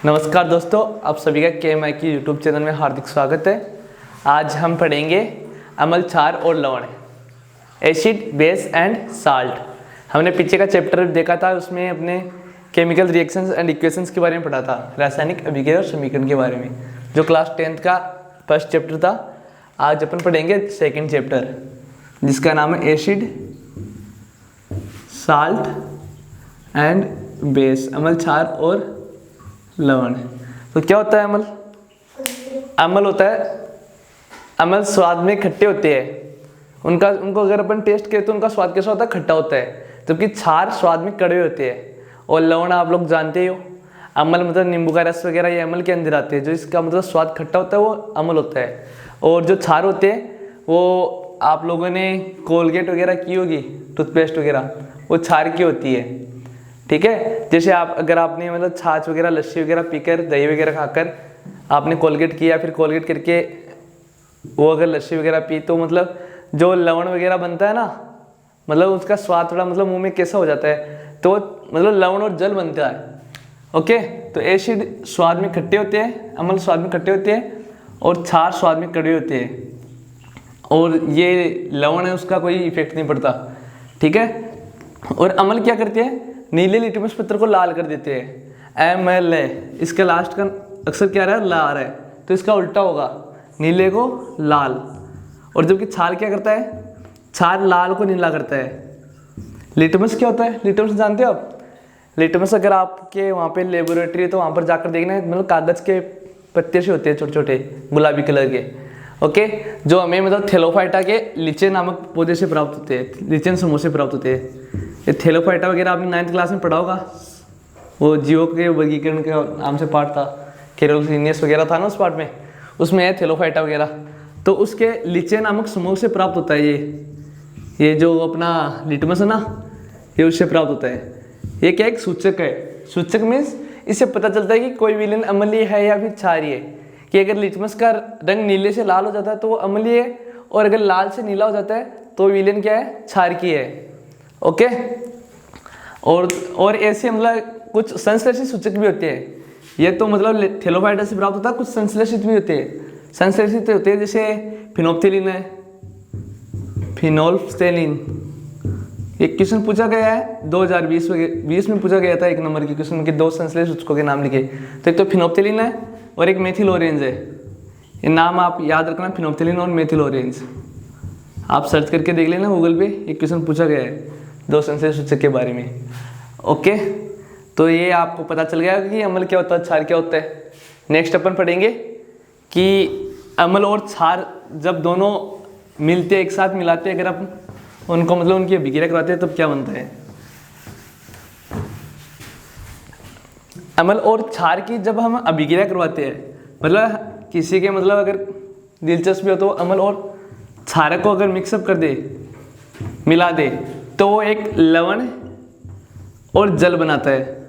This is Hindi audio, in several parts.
नमस्कार दोस्तों, आप सभी का KMI की यूट्यूब चैनल में हार्दिक स्वागत है। आज हम पढ़ेंगे अम्ल, क्षार और लवण, एसिड, बेस एंड साल्ट। हमने पीछे का चैप्टर देखा था, उसमें अपने केमिकल रिएक्शंस एंड इक्वेशंस के बारे में पढ़ा था, रासायनिक अभिक्रिया और समीकरण के बारे में, जो क्लास 10th का फर्स्ट चैप्टर था। आज अपन पढ़ेंगे सेकेंड चैप्टर, जिसका नाम है एसिड, साल्ट एंड बेस, अम्ल, क्षार और लवण। तो क्या होता है अम्ल? अम्ल होता है, अम्ल स्वाद में खट्टे होते हैं, उनको अगर अपन टेस्ट करें तो उनका स्वाद कैसा होता है? खट्टा होता है। जबकि क्षार स्वाद में कड़वे होते हैं। और लवण आप लोग जानते हो, अम्ल मतलब नींबू का रस वगैरह, ये अम्ल के अंदर आते हैं। जो इसका मतलब स्वाद खट्टा होता है वो अम्ल होता है। और जो क्षार होते हैं वो आप लोगों ने कोलगेट वगैरह की होगी, टूथपेस्ट वगैरह, वो क्षार की होती है। ठीक है, जैसे अगर आपने मतलब छाछ वगैरह, लस्सी वगैरह पीकर, दही वगैरह खाकर आपने कोलगेट किया, फिर कोलगेट करके वो अगर लस्सी वगैरह पी, तो मतलब जो लवण वगैरह बनता है ना, मतलब उसका स्वाद थोड़ा मतलब मुंह में कैसा हो जाता है, तो मतलब लवण और जल बनता है। ओके, तो एसिड स्वाद में खट्टे होते हैं, अम्ल स्वाद में खट्टे होते हैं, और क्षार स्वाद में कड़वे होते हैं। और ये लवण है, उसका कोई इफेक्ट नहीं पड़ता। ठीक है, और अम्ल क्या करते हैं? नीले लिटमस पत्र को लाल कर देते हैं। ML है, इसके लास्ट का अक्सर क्या रहा है? ला रहा है, तो इसका उल्टा होगा, नीले को लाल। और जबकि क्षार क्या करता है? क्षार लाल को नीला करता है। लिटमस क्या होता है? लिटमस जानते हो आप? लिटमस अगर आपके वहाँ पे लेबोरेटरी है तो वहाँ पर जाकर देखना है, मतलब कागज़ के पत्ते से होते हैं, छोटे छोटे गुलाबी कलर के। ओके, जो हमें मतलब थैलोफाइटा के लीचे नामक पौधे से प्राप्त होते हैं, लीचेन समूह से प्राप्त होते हैं। ये थैलोफाइटा वगैरह आपने 9th क्लास में पढ़ा होगा, वो जीवों के वर्गीकरण के नाम से पार्ट था, कैरोलिनियस वगैरह था ना उस पार्ट में, उसमें है थैलोफाइटा वगैरह। तो उसके लीचे नामक समूह से प्राप्त होता है ये जो अपना लिटमस है ना, ये उससे प्राप्त होता है। ये क्या एक सूचक है? सूचक मीन्स इससे पता चलता है कि कोई विलेन अम्लीय है या फिर क्षारीय है। कि अगर लिटमस का रंग नीले से लाल हो जाता है तो वो अम्लीय है, और अगर लाल से नीला हो जाता है तो विलेन क्या है? क्षारकीय है। ओके, और ऐसे मतलब कुछ संश्लेषित सूचक भी होते हैं। ये तो मतलब थैलोफाइटा से प्राप्त होता है, कुछ संश्लेषित भी होते हैं। संश्लेषित होते हैं जैसे फिनोप्थिलीन है, फिनोल्फ्थेलिन। एक क्वेश्चन पूछा गया है 2020 में पूछा गया था, 1 नंबर के क्वेश्चन के 2 संश्लेषित सूचकों के नाम लिखे। तो एक तो फिनोप्थिलीन है और एक मेथिल ऑरेंज है। ये नाम आप याद रखना, फिनोप्थिलीन और मेथिल ऑरेंज। आप सर्च करके देख लेना गूगल पे, एक क्वेश्चन पूछा गया है 2 संश्लेषित सूचक के बारे में। ओके, तो ये आपको पता चल गया कि अम्ल क्या होता है, क्षार क्या होता है। नेक्स्ट अपन पढ़ेंगे कि अम्ल और क्षार जब दोनों मिलते हैं, एक साथ मिलाते हैं, अगर आप उनको मतलब उनकी अभिक्रिया करवाते हैं तब क्या बनता है। अम्ल और क्षार की जब हम अभिक्रिया करवाते हैं, मतलब किसी के मतलब अगर दिलचस्पी हो तो अम्ल और क्षार को अगर मिक्सअप कर दे, मिला दे, तो वो एक लवण और जल बनाता है।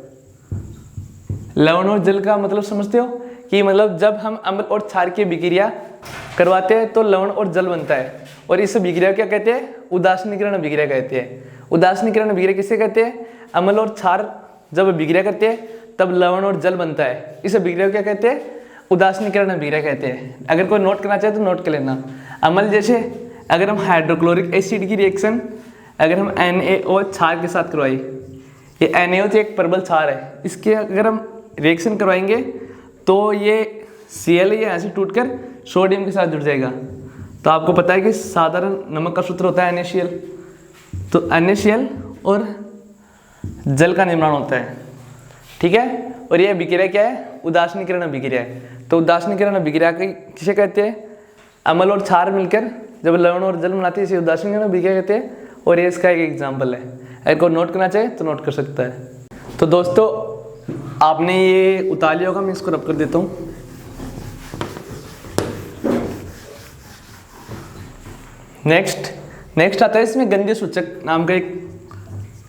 लवण और जल का मतलब समझते हो कि मतलब जब हम अम्ल और क्षार की अभिक्रिया करवाते हैं तो लवण और जल बनता है। और इस अभिक्रिया क्या कहते हैं? उदासीनीकरण अभिक्रिया कहते हैं। उदासीनीकरण अभिक्रिया किसे कहते हैं? अम्ल और क्षार जब अभिक्रिया करते हैं तब लवण और जल बनता है। इस अभिक्रिया को क्या कहते हैं? उदासीनीकरण अभिक्रिया कहते हैं। अगर कोई नोट करना चाहे तो नोट कर लेना। अम्ल जैसे अगर हम हाइड्रोक्लोरिक एसिड की रिएक्शन अगर हम NaO क्षार के साथ करवाई, ये NaO तो एक प्रबल क्षार है, इसके अगर हम रिएक्शन करवाएंगे तो ये Cl यहाँ से टूटकर सोडियम के साथ जुड़ जाएगा। तो आपको पता है कि साधारण नमक का सूत्र होता है NaCl, तो NaCl और जल का निर्माण होता है। ठीक है, और ये अभिक्रिया क्या है? उदासीनीकरण अभिक्रिया है। तो उदासीनीकरण अभिक्रिया किसे कहते हैं? अम्ल और क्षार मिलकर जब लवण और जल बनाते हैं इसे उदासीनीकरण अभिक्रिया कहते हैं। और ये इसका एक एग्जाम्पल है। अगर कोई नोट करना चाहे तो नोट कर सकता है। तो दोस्तों, आपने ये उतार लिया होगा, मैं इसको रब कर देता हूँ। नेक्स्ट आता है इसमें गंधीय सूचक नाम का एक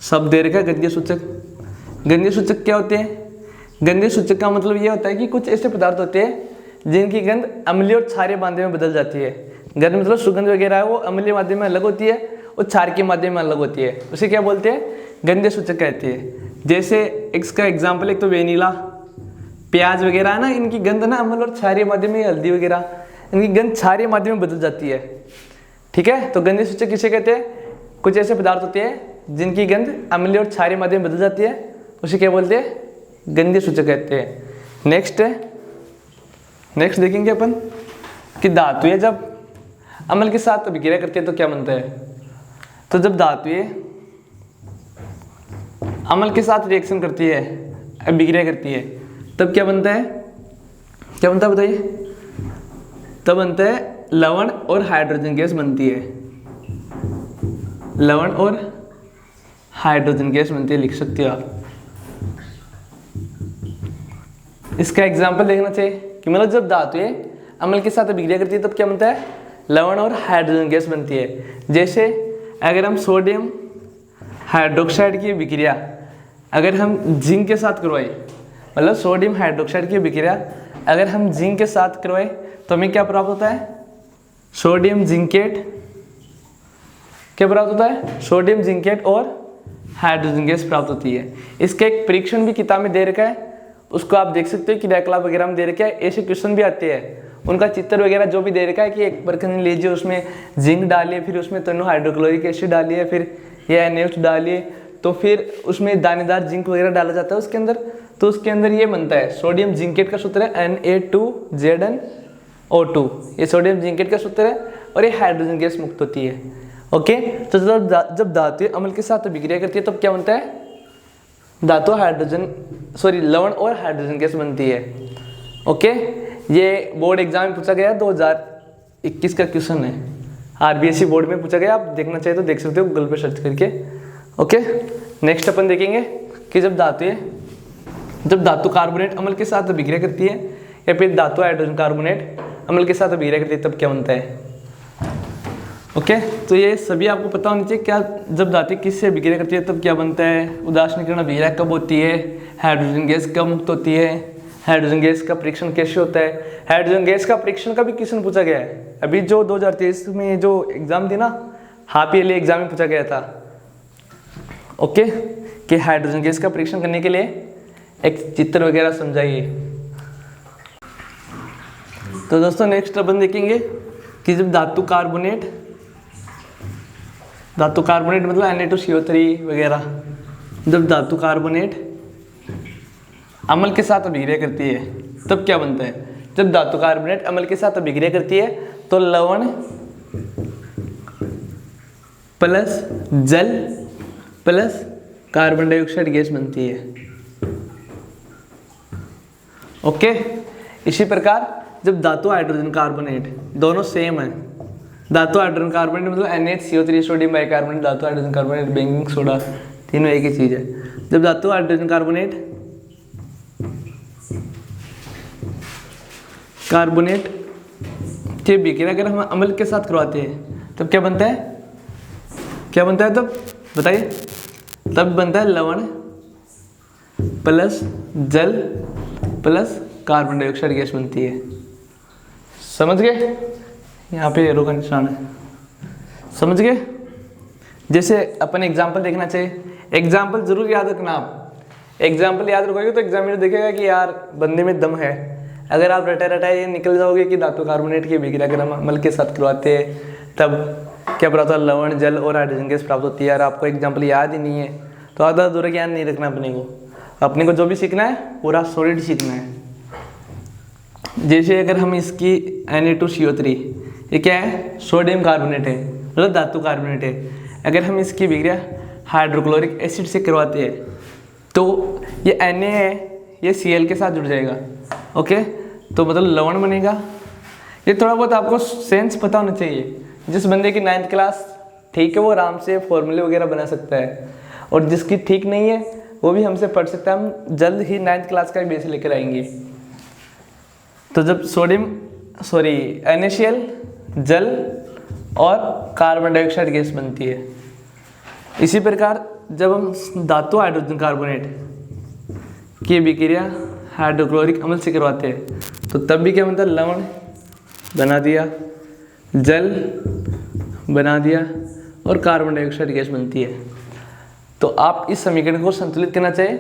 शब्द दे रखा है, गंधीय सूचक। गंधीय सूचक क्या होते हैं? गंधीय सूचक का मतलब ये होता है कि कुछ ऐसे पदार्थ होते हैं जिनकी गंध अम्लीय और क्षारीय माध्यम में बदल जाती है। गंध मतलब सुगंध वगैरह है, वो अम्लीय माध्यम में अलग होती है और क्षार के माध्यम में अलग होती है। उसे क्या बोलते हैं? गंधीय सूचक कहते हैं। जैसे इसका एग्जाम्पल एक तो वेनिला, प्याज वगैरह है ना, इनकी गंध ना अम्ल और क्षारीय माध्यम में, हल्दी वगैरह इनकी गंध क्षारीय माध्यम में बदल जाती है। ठीक है, तो गंधीय सूचक किसे कहते हैं? कुछ ऐसे पदार्थ होते हैं जिनकी गंध अम्लीय और क्षारीय माध्यम में बदल जाती है, उसे क्या बोलते हैं? गंधीय सूचक कहते हैं। नेक्स्ट देखेंगे अपन कि धातुएं जब अम्ल के साथ अभिक्रिया करती है तो क्या बनता है? तो जब धातुएं अम्ल के साथ रिएक्शन करती है, अभिक्रिया करती है, तब क्या बनता है? क्या बनता है बताइए? तब बनता है लवण और हाइड्रोजन गैस बनती है। लवण और हाइड्रोजन गैस बनती है, लिख सकते हो आप। इसका एग्जाम्पल देखना चाहिए कि मतलब जब धातुएं अम्ल के साथ अभिक्रिया करती है तब क्या बनता है? लवण और हाइड्रोजन गैस बनती है। जैसे अगर हम सोडियम हाइड्रोक्साइड की अभिक्रिया अगर हम जिंक के साथ करवाएं, मतलब सोडियम हाइड्रोक्साइड की अभिक्रिया अगर हम जिंक के साथ करवाएं तो हमें क्या प्राप्त होता है? Sodium zincate. क्या प्राप्त होता है? सोडियम जिंकेट और हाइड्रोजन गैस प्राप्त होती है। इसका एक परीक्षण भी किताब में दे रखा है, उसको आप देख सकते हो कि क्रियाकलाप वगैरह में दे रखा है। ऐसे क्वेश्चन भी आते हैं, उनका चित्र वगैरह जो भी दे रखा है कि एक बर्तन लीजिए, उसमें जिंक डालिए, फिर उसमें तनु हाइड्रोक्लोरिक एसिड डालिए, फिर ये NaOH डालिए, तो फिर उसमें दानेदार जिंक वगैरह डाला जाता है उसके अंदर। तो उसके अंदर ये बनता है सोडियम जिंकेट का सूत्र है Na2ZnO2, ये सोडियम जिंकेट का सूत्र है और ये हाइड्रोजन गैस मुक्त होती है। ओके, तो जब धातु अम्ल के साथ अभिक्रिया करती है तब क्या बनता है? लवण और हाइड्रोजन गैस बनती है। ओके, ये बोर्ड एग्जाम में पूछा गया 2021 का क्वेश्चन है, RBSE बोर्ड में पूछा गया। आप देखना चाहिए तो देख सकते हो गूगल पे सर्च करके। ओके, नेक्स्ट अपन देखेंगे कि जब धातु कार्बोनेट अम्ल के साथ अभिक्रिया करती है या फिर धातु हाइड्रोजन कार्बोनेट अम्ल के साथ अभिक्रिया करती है तब क्या बनता है? ओके, तो ये सभी आपको पता होनी चाहिए। क्या जब धातु किससे अभिक्रिया करती है तब क्या बनता है? उदासीनीकरण अभिक्रिया कब होती है? हाइड्रोजन गैस कब मुक्त होती है? हाइड्रोजन गैस का परीक्षण कैसे होता है? हाइड्रोजन गैस का परीक्षण का भी क्वेश्चन पूछा गया है। अभी जो 2023 में जो एग्जाम थी ना, हाफ ईयरली एग्जाम में पूछा गया था। ओके, कि हाइड्रोजन गैस का परीक्षण करने के लिए एक चित्र वगैरह समझाइए। तो दोस्तों नेक्स्ट अपन देखेंगे कि जब धातु कार्बोनेट मतलब Na2CO3 वगैरह, जब धातु कार्बोनेट अम्ल के साथ अभिक्रिया करती है तब क्या बनता है? जब धातु कार्बोनेट अम्ल के साथ अभिक्रिया करती है तो लवण प्लस जल प्लस कार्बन डाइऑक्साइड गैस बनती है। ओके, इसी प्रकार जब धातु हाइड्रोजन कार्बोनेट दोनों सेम है, धातु हाइड्रोजन कार्बोनेट मतलब NaCO3 सोडियम बाइकार्बोनेट, धातु हाइड्रोजन कार्बोनेट बेकिंग सोडा, तीनों एक ही चीज है। जब धातु हाइड्रोजन कार्बोनेट के अभिक्रिया अगर हम अम्ल के साथ करवाते हैं तब क्या बनता है? तब बताइए? तब बनता है लवण प्लस जल प्लस कार्बन डाइऑक्साइड गैस बनती है। समझ गए? यहाँ पे एरो का निशान है, समझ गए? जैसे अपन एग्जाम्पल देखना चाहिए, एग्जाम्पल जरूर याद रखना। आप एग्जाम्पल याद रखोगे तो एग्जामिनर देखेगा कि यार बंदे में दम है। अगर आप रटाए निकल जाओगे कि धातु कार्बोनेट की अभिक्रिया अगर हम अम्ल के साथ करवाते हैं तब क्या प्राप्त होता है? लवण जल और हाइड्रोजन गैस प्राप्त होती है। यार आपको एग्जाम्पल याद ही नहीं है तो आधा अधूरा ज्ञान नहीं रखना अपने को जो भी सीखना है पूरा सॉलिड सीखना है। जैसे अगर हम इसकी Na2CO3, ये क्या है? सोडियम कार्बोनेट है, मतलब धातु कार्बोनेट है। अगर हम इसकी अभिक्रिया हाइड्रोक्लोरिक एसिड से करवाते हैं तो ये Na है, ये Cl के साथ जुड़ जाएगा। ओके, तो मतलब लवण बनेगा। ये थोड़ा बहुत आपको सेंस पता होना चाहिए। जिस बंदे की 9th क्लास ठीक है वो आराम से फॉर्मूले वगैरह बना सकता है, और जिसकी ठीक नहीं है वो भी हमसे पढ़ सकता है। हम जल्द ही 9th क्लास का बेस लेकर आएंगे। तो जब NaCl जल और कार्बन डाइऑक्साइड गैस बनती है। इसी प्रकार जब हम धातु हाइड्रोजन कार्बोनेट की अभिक्रिया हाइड्रोक्लोरिक अम्ल से करवाते हैं तो तब भी क्या बनता है? लवण बना दिया, जल बना दिया और कार्बन डाइऑक्साइड गैस बनती है। तो आप इस समीकरण को संतुलित करना चाहे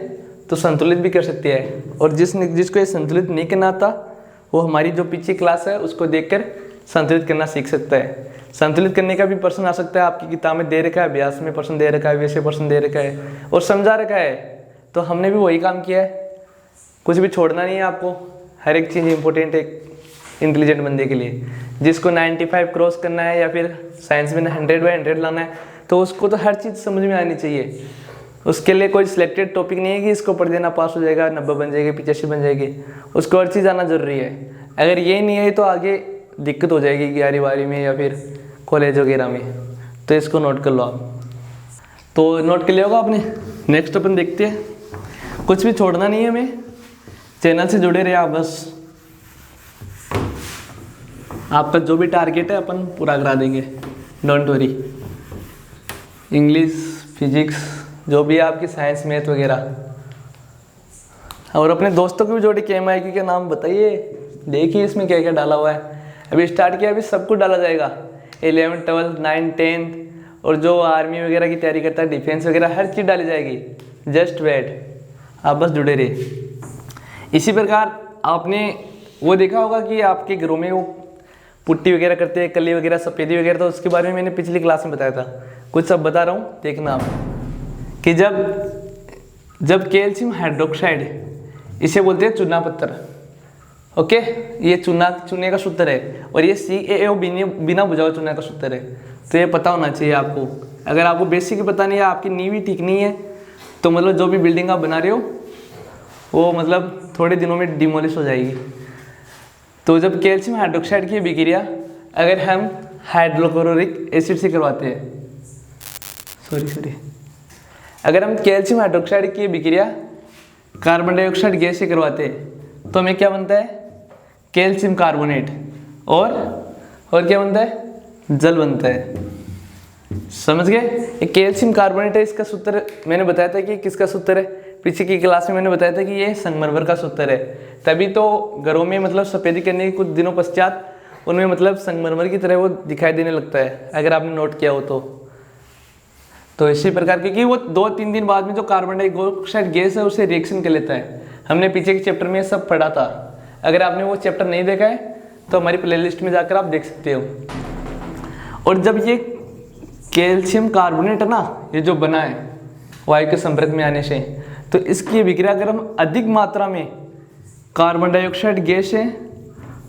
तो तो संतुलित भी कर सकती है। और जिसको ये संतुलित नहीं करना आता वो हमारी जो पिछली क्लास है उसको देखकर संतुलित करना सीख सकता है। संतुलित करने का भी प्रश्न आ सकता है, आपकी किताब में दे रखा है, अभ्यास में प्रश्न दे रखा है, वैसे प्रश्न दे रखा है और समझा रखा है। तो हमने भी वही काम किया है, कुछ भी छोड़ना नहीं है आपको, हर एक चीज़ इंपॉर्टेंट है इंटेलिजेंट बंदे के लिए। जिसको 95 क्रॉस करना है या फिर साइंस में 100/100 लाना है तो उसको तो हर चीज़ समझ में आनी चाहिए। उसके लिए कोई सिलेक्टेड टॉपिक नहीं है कि इसको पढ़ देना पास हो जाएगा, 90 बन जाएगी, 85 बन जाएगी। उसको हर चीज़ आना जरूरी है। अगर ये नहीं है तो आगे दिक्कत हो जाएगी 11वीं 12वीं में या फिर कॉलेज वगैरह में। तो इसको नोट कर लो आप। तो नोट कर लिया होगा आपने। नेक्स्ट अपन देखते हैं, कुछ भी छोड़ना नहीं है हमें, चैनल से जुड़े रहे आप बस। आपका जो भी टारगेट है अपन पूरा करा देंगे, डोंट वरी। इंग्लिश, फिजिक्स, जो भी है आपकी साइंस, मैथ वगैरह। और अपने दोस्तों को भी जोड़े, KMIQ के नाम बताइए, देखिए इसमें क्या क्या डाला हुआ है। अभी स्टार्ट किया, अभी सब कुछ डाला जाएगा, 11th 12th 9th 10th, और जो आर्मी वगैरह की तैयारी करता है, डिफेंस वगैरह, हर चीज़ डाली जाएगी। जस्ट वेट, आप बस जुड़े रहिए। इसी प्रकार आपने वो देखा होगा कि आपके घरों में वो पुट्टी वगैरह करते हैं, कली वगैरह, सफ़ेदी वगैरह, तो उसके बारे में मैंने पिछली क्लास में बताया था। कुछ सब बता रहा हूँ, देखना आप। कि जब कैल्शियम हाइड्रोक्साइड, इसे बोलते हैं चूना पत्थर, ओके, ये चूने का सूत्र है, और ये CaO बिना बुझा हुआ चूना का सूत्र है। तो ये पता होना चाहिए आपको। अगर आपको बेसिक ही पता नहीं है, आपकी नींव ही ठीक नहीं है, तो मतलब जो भी बिल्डिंग आप बना रहे हो वो मतलब थोड़े दिनों में डिमोलिश हो जाएगी। तो जब कैल्शियम हाइड्रोक्साइड की विक्रिया अगर हम हाइड्रोक्लोरिक एसिड से करवाते हैं, अगर हम कैल्शियम हाइड्रोक्साइड की विक्रिया कार्बन डाइऑक्साइड गैस से करवाते हैं तो हमें क्या बनता है? Calcium carbonate. और क्या बनता है? जल बनता है। समझ गए? ये कैल्शियम कार्बोनेट है, इसका सूत्र मैंने बताया था कि किसका सूत्र है, पीछे की क्लास में मैंने बताया था कि ये संगमरमर का सूत्र है। तभी तो घरों में मतलब सफ़ेदी करने के कुछ दिनों पश्चात उनमें मतलब संगमरमर की तरह वो दिखाई देने लगता है, अगर आपने नोट किया हो तो इसी प्रकार, क्योंकि वो 2-3 दिन बाद में जो कार्बन डाइऑक्साइड गैस है उसे रिएक्शन कर लेता है। हमने पीछे के चैप्टर में सब पढ़ा था। अगर आपने वो चैप्टर नहीं देखा है तो हमारी प्लेलिस्ट में जाकर आप देख सकते हो। और जब ये कैल्शियम कार्बोनेट है ना, ये जो बना है वायु के संपर्क में आने से, तो इसकी विक्रिया अगर हम अधिक मात्रा में कार्बन डाइऑक्साइड गैस है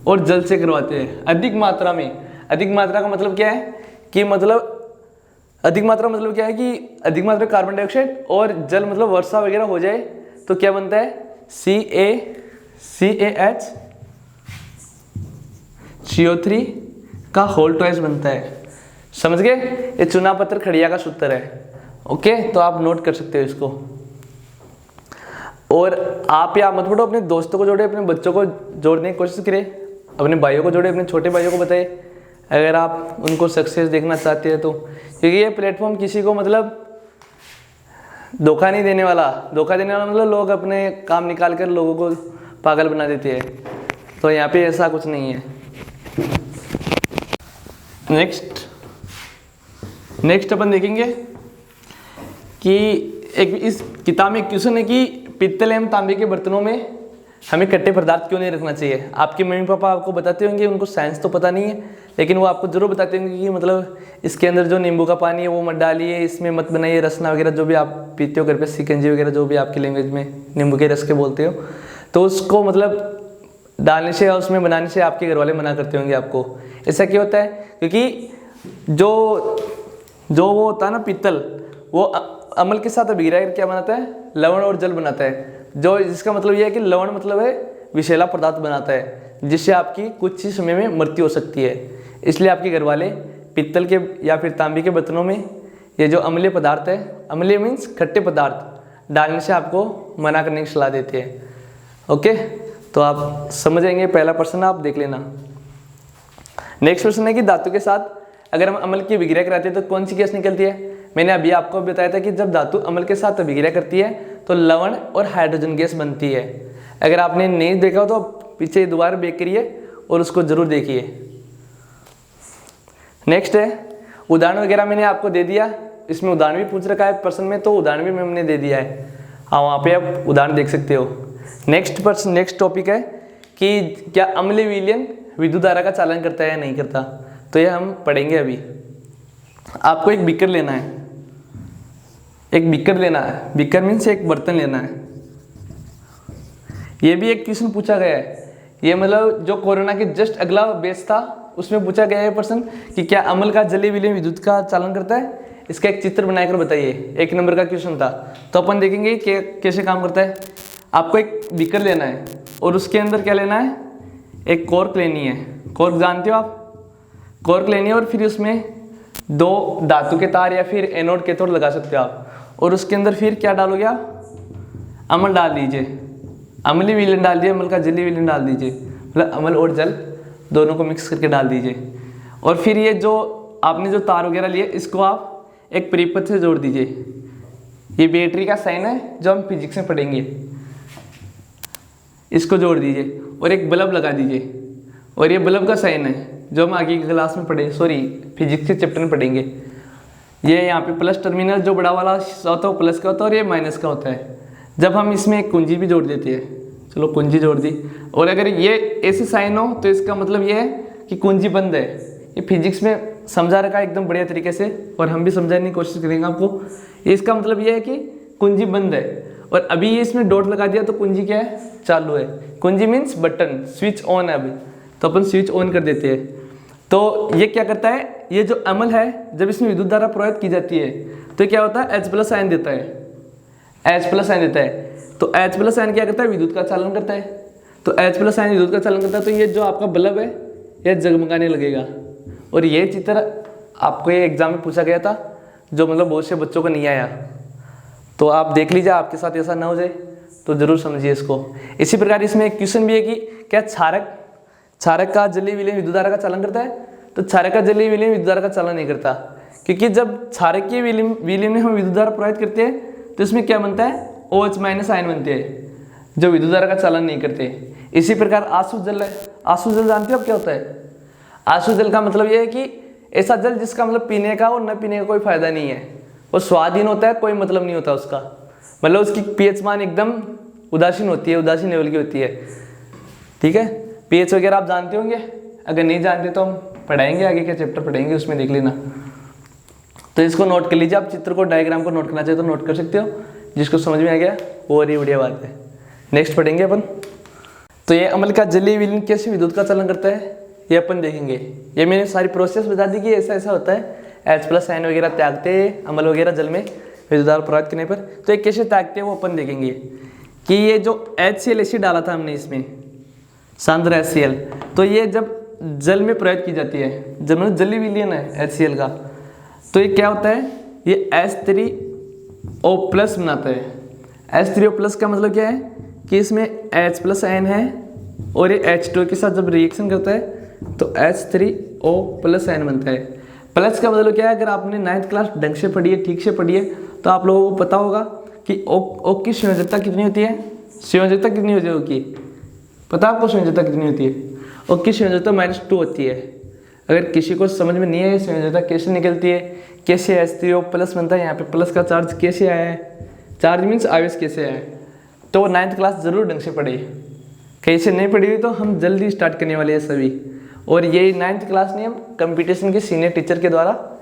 और जल से करवाते हैं, अधिक मात्रा में, अधिक मात्रा का मतलब क्या है कि मतलब अधिक मात्रा मतलब क्या है कि अधिक मात्रा कार्बन डाइऑक्साइड और जल मतलब वर्षा वगैरह हो जाए तो क्या बनता है? CaH CO3 का होल ट्वाइस बनता है। समझ गए? ये चूना पत्थर खड़िया का सूत्र है। ओके, तो आप नोट कर सकते हो इसको। और आप या मत पढ़ो, अपने दोस्तों को जोड़े, अपने बच्चों को जोड़ने की कोशिश करें, अपने भाइयों को जोड़े, अपने छोटे भाइयों को बताए अगर आप उनको सक्सेस देखना चाहते हैं तो। क्योंकि ये प्लेटफॉर्म किसी को मतलब धोखा नहीं देने वाला। धोखा देने वाला मतलब लोग अपने काम निकाल कर लोगों को पागल बना देते हैं, तो यहाँ पे ऐसा कुछ नहीं है। नेक्स्ट अपन देखेंगे कि एक इस किताब में क्वेश्चन है कि पित्तल एवं तांबे के बर्तनों में हमें खट्टे पदार्थ क्यों नहीं रखना चाहिए। आपके मम्मी पापा आपको बताते होंगे, उनको साइंस तो पता नहीं है, लेकिन वो आपको जरूर बताते होंगे कि मतलब इसके अंदर जो नींबू का पानी है वो मत डालिए, इसमें मत बनाइए, रसना वगैरह जो भी आप पीते हो घर पे, शिकंजी वगैरह जो भी आपकी लैंग्वेज में नींबू के रस के बोलते हो, तो उसको मतलब डालने से या उसमें बनाने से आपके घर वाले मना करते होंगे आपको। ऐसा क्यों होता है? क्योंकि जो वो होता है ना पित्तल, वो अम्ल के साथ अभिक्रिया करके क्या बनाता है? लवण और जल बनाता है। जो जिसका मतलब यह है कि लवण मतलब है विषैला पदार्थ बनाता है, जिससे आपकी कुछ ही समय में मृत्यु हो सकती है। इसलिए आपके घर वाले पित्तल के या फिर तांबे के बर्तनों में ये जो अम्लीय पदार्थ है, अम्लीय मीन्स खट्टे पदार्थ, डालने से आपको मना करने की सलाह देते हैं। ओके, तो आप समझ जाएंगे। पहला प्रश्न आप देख लेना। नेक्स्ट प्रश्न है कि धातु के साथ अगर हम अम्ल की अभिक्रिया कराते हैं तो कौन सी गैस निकलती है? मैंने अभी आपको बताया था कि जब धातु अम्ल के साथ अभिक्रिया करती है तो लवण और हाइड्रोजन गैस बनती है। अगर आपने नहीं देखा हो तो पीछे दोबारा बैक करिए और उसको जरूर देखिए। नेक्स्ट है उदाहरण वगैरह मैंने आपको दे दिया, इसमें उदाहरण भी पूछ रखा है प्रश्न में, तो उदाहरण भी मैंने दे दिया है। हाँ, वहाँ पे आप उदाहरण देख सकते हो। नेक्स्ट टॉपिक है कि क्या अम्लीय विलयन विद्युत धारा का चालन करता है या नहीं करता, तो ये हम पढ़ेंगे अभी। आपको एक बीकर लेना है, बीकर मीन्स एक बर्तन लेना है। ये भी एक क्वेश्चन पूछा गया है, ये मतलब जो कोरोना के जस्ट अगला बैच था उसमें पूछा गया है प्रश्न कि क्या अम्ल का जलीय विलयन विद्युत का चालन करता है, इसका एक चित्र बनाकर बताइए। 1 नंबर का क्वेश्चन था, तो अपन देखेंगे कि कैसे काम करता है। आपको एक बीकर लेना है और उसके अंदर क्या लेना है, एक कॉर्क लेनी है। कॉर्क जानते हो आप, कॉर्क लेनी है और फिर उसमें 2 धातु के तार या फिर एनोड कैथोड लगा सकते हो आप। और उसके अंदर फिर क्या डालोगे आप, अम्ल डाल दीजिए, अम्लीय विलयन डाल दिए, अम्ल का जलीय विलयन डाल दीजिए, मतलब अम्ल और जल दोनों को मिक्स करके डाल दीजिए। और फिर ये जो आपने जो तार वगैरह लिए इसको आप एक परिपथ से जोड़ दीजिए। ये बैटरी का साइन है जो हम फिजिक्स में पढ़ेंगे, इसको जोड़ दीजिए और एक बल्ब लगा दीजिए। और ये बल्ब का साइन है जो हम आगे की क्लास में फिजिक्स के चैप्टर में पढ़ेंगे। ये यहाँ पे प्लस टर्मिनल जो बड़ा वाला होता है वो प्लस का होता है और ये माइनस का होता है। जब हम इसमें एक कुंजी भी जोड़ देते हैं, चलो कुंजी जोड़ दी, और अगर ये ऐसे साइन हो तो इसका मतलब ये है कि कुंजी बंद है। ये फिजिक्स में समझा रखा है एकदम बढ़िया तरीके से, और हम भी समझाने की कोशिश करेंगे आपको। इसका मतलब ये है कि कुंजी बंद है, और अभी ये इसमें डॉट लगा दिया तो कुंजी क्या है, चालू है। कुंजी मीन्स बटन, स्विच ऑन है अभी, तो अपन स्विच ऑन कर देते हैं। तो ये क्या करता है, ये जो अम्ल है जब इसमें विद्युत धारा प्रवाहित की जाती है तो क्या होता है, H+ आयन देता है, H+ आयन देता है। तो H+ आयन क्या करता है, विद्युत का चालन करता है। तो H+ आयन विद्युत का चालन करता है, तो ये जो आपका बल्ब है ये जगमगाने लगेगा। और ये चित्र आपको ये एग्जाम में पूछा गया था, जो मतलब बहुत से बच्चों को नहीं आया, तो आप देख लीजिए आपके साथ ऐसा ना हो जाए, तो जरूर समझिए इसको। इसी प्रकार इसमें एक क्वेश्चन भी है कि क्या क्षारक का जलीय विलयन विद्युत धारा का चालन करता है, तो क्षारक का जलीय विलयन विद्युत धारा का चालन नहीं करता, क्योंकि जब क्षारकीय विलयन में हम विद्युत धारा प्रवाहित करते हैं तो इसमें क्या बनता है, OH- आयन बनते हैं जो विद्युत धारा का चालन नहीं करते। इसी प्रकार आसु जल है, आसु जल जानते हो आप क्या होता है? आसु जल का मतलब यह है कि ऐसा जल जिसका मतलब पीने का और न पीने का कोई फायदा नहीं है, वो स्वादहीन होता है, कोई मतलब नहीं होता उसका, मतलब उसकी pH मान एकदम उदासीन होती है, उदासीन लेवल की होती है। ठीक है, pH वगैरह आप जानते होंगे, अगर नहीं जानते तो हम पढ़ाएंगे, आगे के चैप्टर पढ़ेंगे उसमें देख लेना। तो इसको नोट कर लीजिए, आप चित्र को, डायग्राम को नोट करना चाहिए तो नोट कर सकते हो, जिसको समझ में आ गया वो और ही बढ़िया बात है। नेक्स्ट पढ़ेंगे अपन। तो ये अम्ल का जलीय विलयन कैसे विद्युत का चालन करता है ये अपन देखेंगे। ये मैंने सारी प्रोसेस बता दी कि ऐसा ऐसा होता है, H+ आयन वगैरह त्यागते हैं अम्ल वगैरह जल में विद्युत धारा प्रवाहित करने पर। तो ये कैसे त्यागते हैं वो अपन देखेंगे कि ये जो HCl एसिड डाला था हमने इसमें, सांद्र HCl, तो ये जब जल में प्रवाहित की जाती है, जब मतलब जलीय विलयन है HCl का, तो ये क्या होता है, ये H3O+ बनाता है। H3O+ का मतलब क्या है कि इसमें H+ आयन है और ये H2 के साथ जब रिएक्शन करता है तो H3O+ आयन बनता है। प्लस का मतलब क्या है, अगर आपने 9th क्लास ढंग से पढ़ी है, ठीक से पढ़ी है, तो आप लोगों को पता होगा कि O की संयोजकता कितनी होती है, संयोजकता कितनी होती है O की, पता आपको संयोजकता कितनी होती है? O की संयोजकता -2 होती है। अगर किसी को समझ में नहीं है संयोजकता कैसे निकलती है, कैसे H3O+ बनता है, यहाँ पे प्लस का चार्ज कैसे आया है, चार्ज मीन्स आवेश कैसे आया है, तो 9th क्लास जरूर ढंग से पढ़िए। कहीं से नहीं पढ़ी हुई तो हम जल्दी स्टार्ट करने वाले हैं सभी, और ये 9th क्लास नहीं, हम कंपटीशन के सीनियर टीचर के द्वारा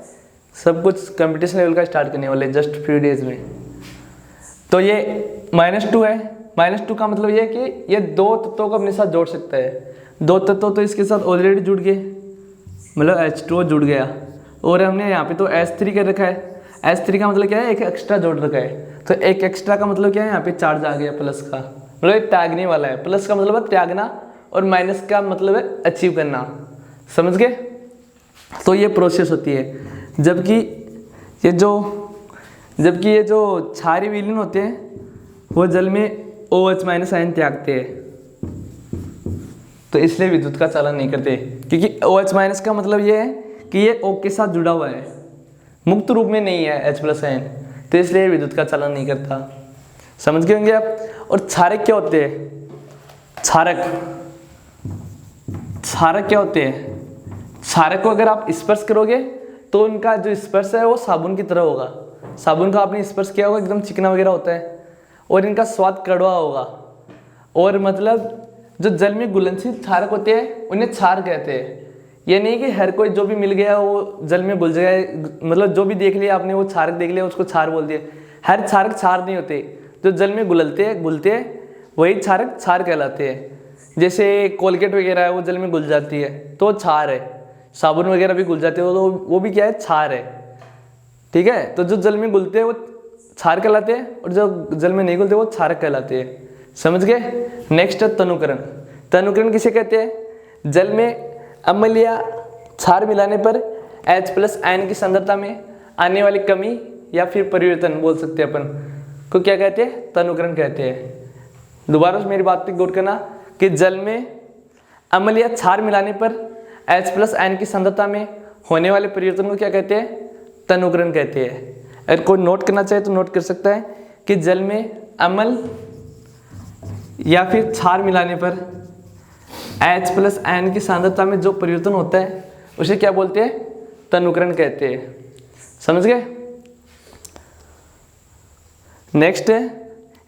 सब कुछ कंपटीशन लेवल का स्टार्ट करने वाले हैं जस्ट फ्यू डेज में। तो ये -2 है, -2 का मतलब ये है कि ये 2 तत्वों को अपने साथ जोड़ सकता है। 2 तत्व तो इसके साथ ऑलरेडी जुड़ गए, मतलब H2O जुड़ गया, और हमने यहाँ पे तो H3 कर रखा है। H3 का मतलब क्या है, एक एक्स्ट्रा जोड़ रखा है, तो एक एक्स्ट्रा का मतलब क्या है, यहाँ पे चार्ज आ गया प्लस का, मतलब एक त्यागने वाला है। प्लस का मतलब है त्यागना और माइनस का मतलब है अचीव करना, समझ गए? तो ये प्रोसेस होती है। जबकि ये जो क्षारीय विलयन होते हैं वो जल में OH- आयन त्यागते हैं, तो इसलिए विद्युत का चालन नहीं करते, क्योंकि OH- का मतलब ये है कि ये O के साथ जुड़ा हुआ है, मुक्त रूप में नहीं है H+ आयन, तो इसलिए विद्युत का चालन नहीं करता। समझ गए होंगे आप? और क्षारक क्या होते हैं? क्षारक क्या होते हैं? क्षारक को अगर आप स्पर्श करोगे तो उनका जो स्पर्श है वो साबुन की तरह होगा। साबुन का आपने स्पर्श किया होगा, एकदम चिकना वगैरह होता है, और इनका स्वाद कड़वा होगा। और मतलब जो जल में घुलनशील क्षारक होते हैं उन्हें क्षार कहते हैं। ये नहीं कि हर कोई जो भी मिल गया वो जल में घुल जाए, मतलब जो भी देख लिया आपने वो क्षारक देख लिया उसको क्षार बोल दिया। हर क्षारक क्षार नहीं होते, जो जल में घुलते हैं वही क्षारक क्षार कहलाते हैं। जैसे कोलगेट वगैरह है वो जल में घुल जाती है तो क्षार है, साबुन वगैरह भी घुल जाते हैं तो वो भी क्या है, क्षार है। ठीक है, तो जो जल में घुलते हैं वो क्षार कहलाते हैं और जो जल में नहीं घुलते वो क्षारक कहलाते हैं। समझ गए। नेक्स्ट है तनुकरण। तनुकरण किसे कहते हैं? जल में अम्ल या क्षार मिलाने पर H+ आयन की सांद्रता में आने वाली कमी या फिर परिवर्तन बोल सकते हैं अपन को क्या कहते हैं? तनुकरण कहते हैं। दोबारा मेरी बात पे गौर करना कि जल में अम्ल या क्षार मिलाने पर H+ आयन की सांद्रता में होने वाले परिवर्तन को क्या कहते हैं? तनुकरण कहते हैं। अगर कोई नोट करना चाहे तो नोट कर सकता है कि जल में अम्ल या फिर क्षार मिलाने पर H+ आयन की सांद्रता में जो परिवर्तन होता है उसे क्या बोलते हैं? तनुकरण कहते हैं। समझ गए। नेक्स्ट है,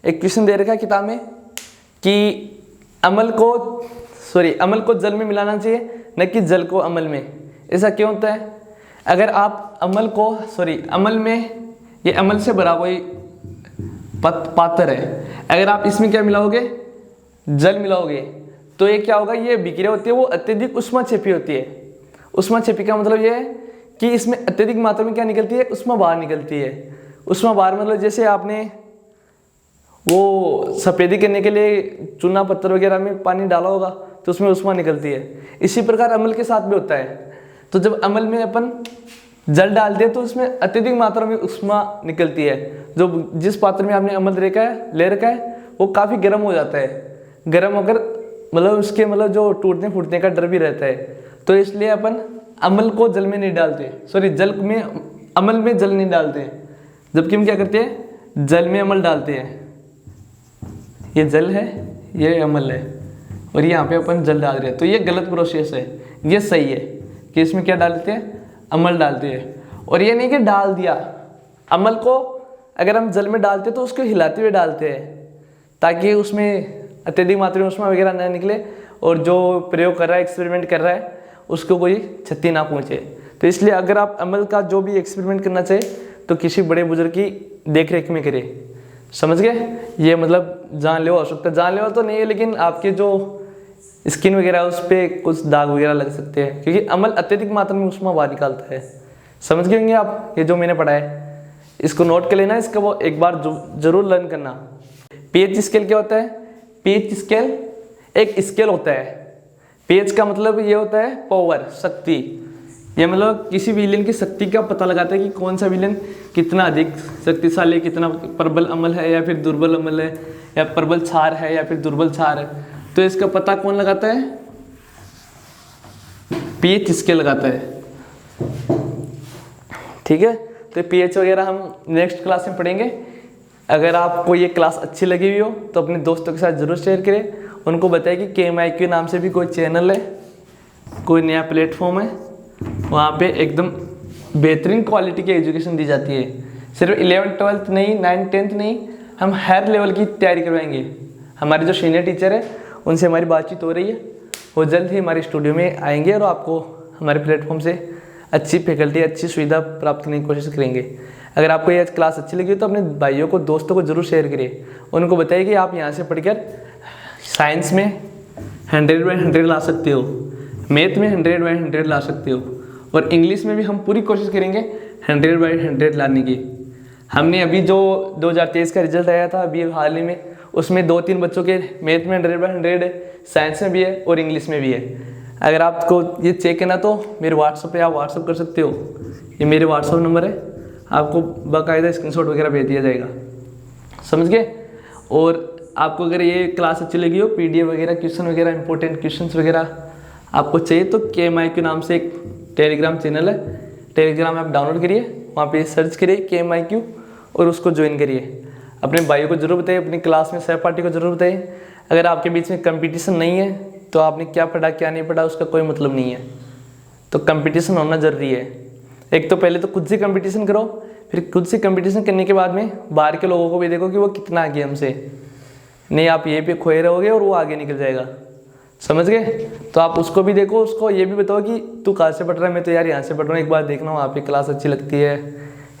एक क्वेश्चन दे रखा है किताब में कि अम्ल को जल में मिलाना चाहिए न कि जल को अम्ल में। ऐसा क्यों होता है? अगर आप अम्ल में, ये अम्ल से भरा कोई पात्र है, अगर आप इसमें क्या मिलाओगे? जल मिलाओगे तो ये क्या होगा? ये विक्रिया होती है वो अत्यधिक उष्माक्षेपी होती है। उष्माक्षेपी का मतलब ये है कि इसमें अत्यधिक मात्रा में क्या निकलती है? उष्मा बाहर निकलती है। उष्मा बाहर मतलब जैसे आपने वो सफेदी करने के लिए चूना पत्थर वगैरह में पानी डाला होगा तो उसमें उष्मा निकलती है। इसी प्रकार अम्ल के साथ भी होता है। तो जब अम्ल में अपन जल डालते हैं तो उसमें अत्यधिक मात्रा में उष्मा निकलती है। जो जिस पात्र में आपने अम्ल ले रखा है वो काफ़ी गर्म हो जाता है। गर्म होकर मतलब उसके जो टूटने फूटने का डर भी रहता है। तो इसलिए अपन अम्ल को जल में नहीं डालते, अम्ल में जल नहीं डालते, जबकि हम क्या करते हैं? जल में अम्ल डालते हैं। ये जल है, ये अम्ल है और यहाँ पे अपन जल डाल रहे हैं, तो ये गलत प्रोसेस है। ये सही है कि इसमें क्या डालते हैं? अम्ल डालते हैं। और ये नहीं कि डाल दिया, अम्ल को अगर हम जल में डालते हैं तो उसको हिलाते हुए डालते हैं ताकि उसमें अत्यधिक मात्रा में उष्मा वगैरह ना निकले और जो प्रयोग कर रहा है, एक्सपेरिमेंट कर रहा है, उसको कोई क्षति ना पहुंचे। तो इसलिए अगर आप अम्ल का जो भी एक्सपेरिमेंट करना चाहे तो किसी बड़े बुजुर्ग की देख रेख में करें। समझ गए। ये मतलब जानलेवा हो सकता है, जानलेवा तो नहीं है लेकिन आपके जो स्किन वगैरह है उस पर कुछ दाग वगैरह लग सकते हैं क्योंकि अम्ल अत्यधिक मात्रा में उष्मा बाहर निकालता है। समझ गए होंगे आप ये जो मैंने पढ़ा है, इसको नोट कर लेना, इसका वो एक बार जरूर लर्न करना। पीएच स्केल क्या होता है? पीएच स्केल एक स्केल होता है। पीएच का मतलब ये होता है पावर, शक्ति। ये मतलब किसी विलेन की शक्ति का पता लगाता है कि कौन सा विलेन कितना अधिक शक्तिशाली, कितना प्रबल अम्ल है या फिर दुर्बल अम्ल है, या प्रबल क्षार है या फिर दुर्बल क्षार है। तो इसका पता कौन लगाता है? पीएच स्केल लगाता है। ठीक है, तो पीएच वगैरह हम नेक्स्ट क्लास में पढ़ेंगे। अगर आपको ये क्लास अच्छी लगी हुई हो तो अपने दोस्तों के साथ ज़रूर शेयर करें, उनको बताएं कि KMIQ नाम से भी कोई चैनल है, कोई नया प्लेटफॉर्म है, वहाँ पे एकदम बेहतरीन क्वालिटी की एजुकेशन दी जाती है। सिर्फ 11th 12th नहीं, 9th 10th नहीं, हम हर लेवल की तैयारी करवाएंगे। हमारे जो सीनियर टीचर है उनसे हमारी बातचीत हो रही है, वो जल्द ही हमारे स्टूडियो में आएंगे और आपको हमारे प्लेटफॉर्म से अच्छी फैकल्टी, अच्छी सुविधा प्राप्त करने की कोशिश करेंगे। अगर आपको ये क्लास अच्छी लगी तो अपने भाइयों को, दोस्तों को जरूर शेयर करिए। उनको बताइए कि आप यहाँ से पढ़कर साइंस में 100/100 ला सकते हो, मैथ में 100/100 ला सकते हो, और इंग्लिश में भी हम पूरी कोशिश करेंगे 100/100 लाने की। हमने अभी जो 2023 का रिजल्ट आया था अभी हाल ही में, उसमें 2-3 बच्चों के मैथ में 100/100 है, साइंस में भी है और इंग्लिश में भी है। अगर आपको ये चेक करना तो मेरे व्हाट्सएप पे आप व्हाट्सएप कर सकते हो। ये मेरे व्हाट्सएप नंबर है, आपको बाकायदा स्क्रीनशॉट वगैरह भेज दिया जाएगा। समझ गए। और आपको अगर ये क्लास अच्छी लगी हो, PDF वगैरह, क्वेश्चन वगैरह, इंपॉर्टेंट क्वेश्चंस वगैरह आपको चाहिए तो KMIQ नाम से एक टेलीग्राम चैनल है, टेलीग्राम ऐप डाउनलोड करिए, वहाँ पे सर्च करिए KMIQ और उसको ज्वाइन करिए। अपने भाइयों को जरूर बताइए, अपनी क्लास में सहपाठी को जरूर बताइए। अगर आपके बीच में कंपटीशन नहीं है तो आपने क्या पढ़ा क्या नहीं पढ़ा उसका कोई मतलब नहीं है, तो कंपटीशन होना ज़रूरी है। एक तो पहले तो खुद से कंपटीशन करो, फिर खुद से कंपटीशन करने के बाद में बाहर के लोगों को भी देखो कि वो कितना आगे हमसे। नहीं आप ये पे खोए रहोगे और वो आगे निकल जाएगा, समझ गए। तो आप उसको भी देखो, उसको ये भी बताओ कि तू कहाँ से पढ़ रहा है, मैं तो यार यहाँ से पढ़ रहा हूँ, एक बार देखना वहाँ पे क्लास अच्छी लगती है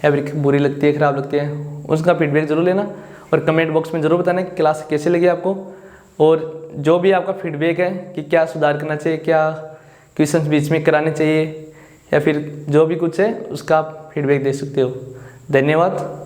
या फिर बुरी लगती है, ख़राब लगती है, उसका फीडबैक जरूर लेना। और कमेंट बॉक्स में ज़रूर बताना कि क्लास कैसे लगी आपको, और जो भी आपका फीडबैक है कि क्या सुधार करना चाहिए, क्या क्वेश्चंस बीच में कराने चाहिए, या फिर जो भी कुछ है उसका आप फीडबैक दे सकते हो। धन्यवाद।